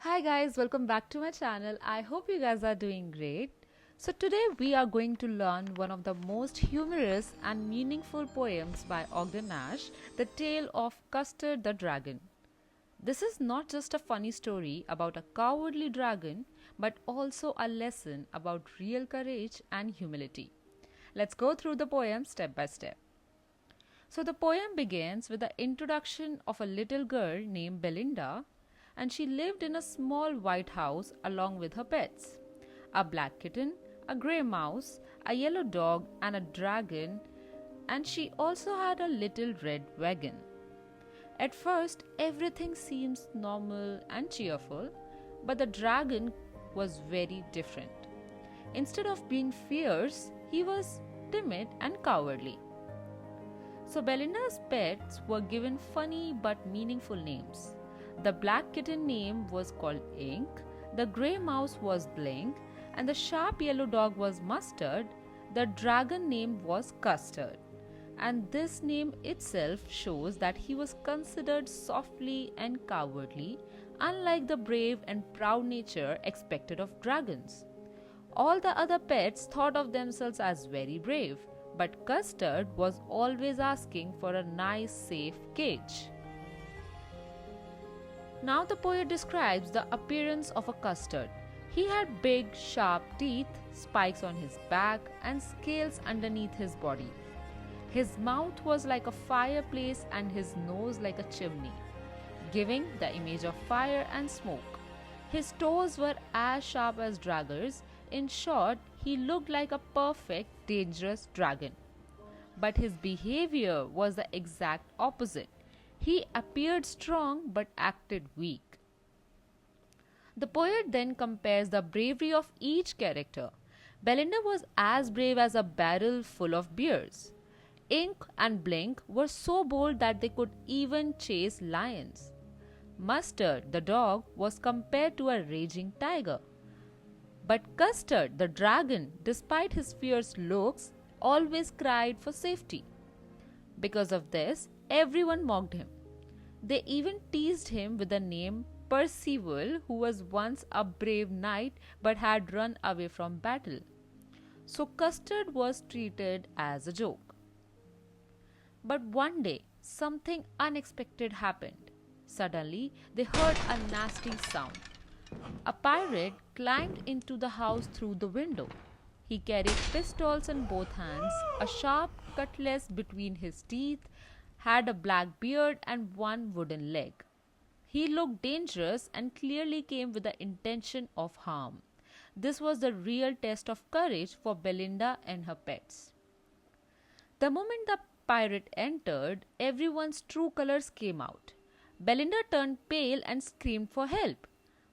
Hi guys, welcome back to my channel. I hope you guys are doing great. So today we are going to learn one of the most humorous and meaningful poems by Ogden Nash, The Tale of Custard the Dragon. This is not just a funny story about a cowardly dragon, but also a lesson about real courage and humility. Let's go through the poem step by step. So the poem begins with the introduction of a little girl named Belinda, and she lived in a small white house along with her pets: a black kitten, a grey mouse, a yellow dog, and a dragon, and she also had a little red wagon. At first, everything seems normal and cheerful, but the dragon was very different. Instead of being fierce, he was timid and cowardly. So Belinda's pets were given funny but meaningful names. The black kitten name was called Ink, the grey mouse was Blink, and the sharp yellow dog was Mustard. The dragon name was Custard. And this name itself shows that he was considered softly and cowardly, unlike the brave and proud nature expected of dragons. All the other pets thought of themselves as very brave, but Custard was always asking for a nice, safe cage. Now the poet describes the appearance of a custard. He had big, sharp teeth, spikes on his back, and scales underneath his body. His mouth was like a fireplace and his nose like a chimney, giving the image of fire and smoke. His toes were as sharp as daggers. In short, he looked like a perfect, dangerous dragon. But his behavior was the exact opposite. He appeared strong but acted weak. The poet then compares the bravery of each character. Belinda was as brave as a barrel full of beers. Ink and Blink were so bold that they could even chase lions. Mustard, the dog, was compared to a raging tiger. But Custard, the dragon, despite his fierce looks, always cried for safety. Because of this, everyone mocked him. They even teased him with the name Percival, who was once a brave knight but had run away from battle. So Custard was treated as a joke. But one day, something unexpected happened. Suddenly, they heard a nasty sound. A pirate climbed into the house through the window. He carried pistols in both hands, a sharp cutlass between his teeth, had a black beard and one wooden leg. He looked dangerous and clearly came with the intention of harm. This was the real test of courage for Belinda and her pets. The moment the pirate entered, everyone's true colors came out. Belinda turned pale and screamed for help.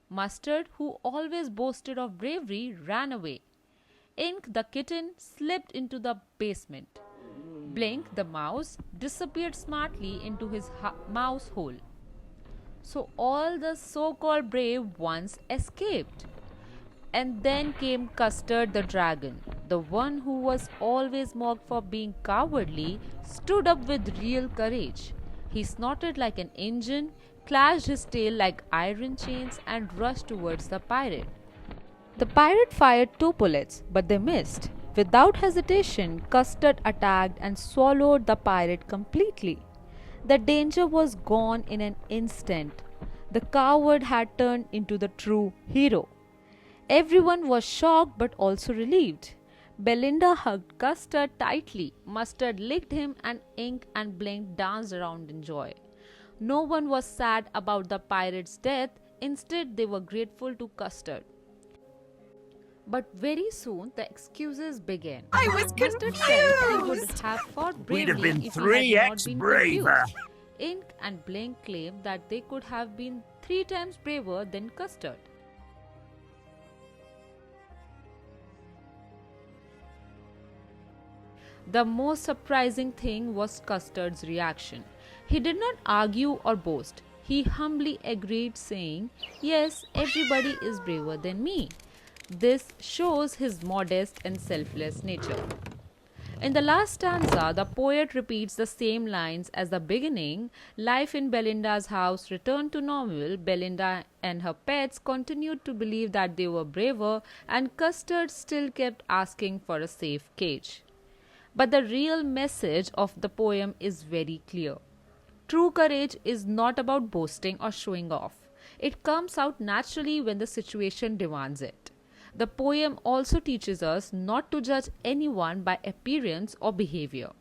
Mustard, who always boasted of bravery, ran away. Ink, the kitten, slipped into the basement. Blink, the mouse, disappeared smartly into his mouse hole. So all the so-called brave ones escaped. And then came Custard the dragon. The one who was always mocked for being cowardly stood up with real courage. He snorted like an engine, clashed his tail like iron chains, and rushed towards the pirate. The pirate fired 2 bullets, but they missed. Without hesitation, Custard attacked and swallowed the pirate completely. The danger was gone in an instant. The coward had turned into the true hero. Everyone was shocked but also relieved. Belinda hugged Custard tightly. Mustard licked him, and Ink and Blink danced around in joy. No one was sad about the pirate's death. Instead, they were grateful to Custard. But very soon the excuses began. I was Mustard said he would confused. have fought We'd bravely have been if he had not 3x been braver. confused. Ink and Blink claimed that they could have been 3 times braver than Custard. The most surprising thing was Custard's reaction. He did not argue or boast. He humbly agreed, saying, "Yes, everybody is braver than me." This shows his modest and selfless nature. In the last stanza, the poet repeats the same lines as the beginning. Life in Belinda's house returned to normal. Belinda and her pets continued to believe that they were braver, and Custard still kept asking for a safe cage. But the real message of the poem is very clear. True courage is not about boasting or showing off. It comes out naturally when the situation demands it. The poem also teaches us not to judge anyone by appearance or behavior.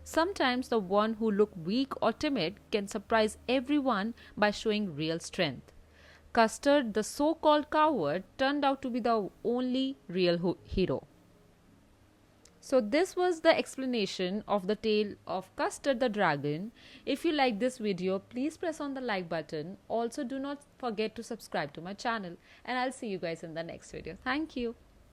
Sometimes the one who look weak or timid can surprise everyone by showing real strength. Custard, the so-called coward, turned out to be the only real hero. So this was the explanation of the tale of Custard the dragon. If you like this video, please press on the like button. Also, do not forget to subscribe to my channel, and I'll see you guys in the next video. Thank you.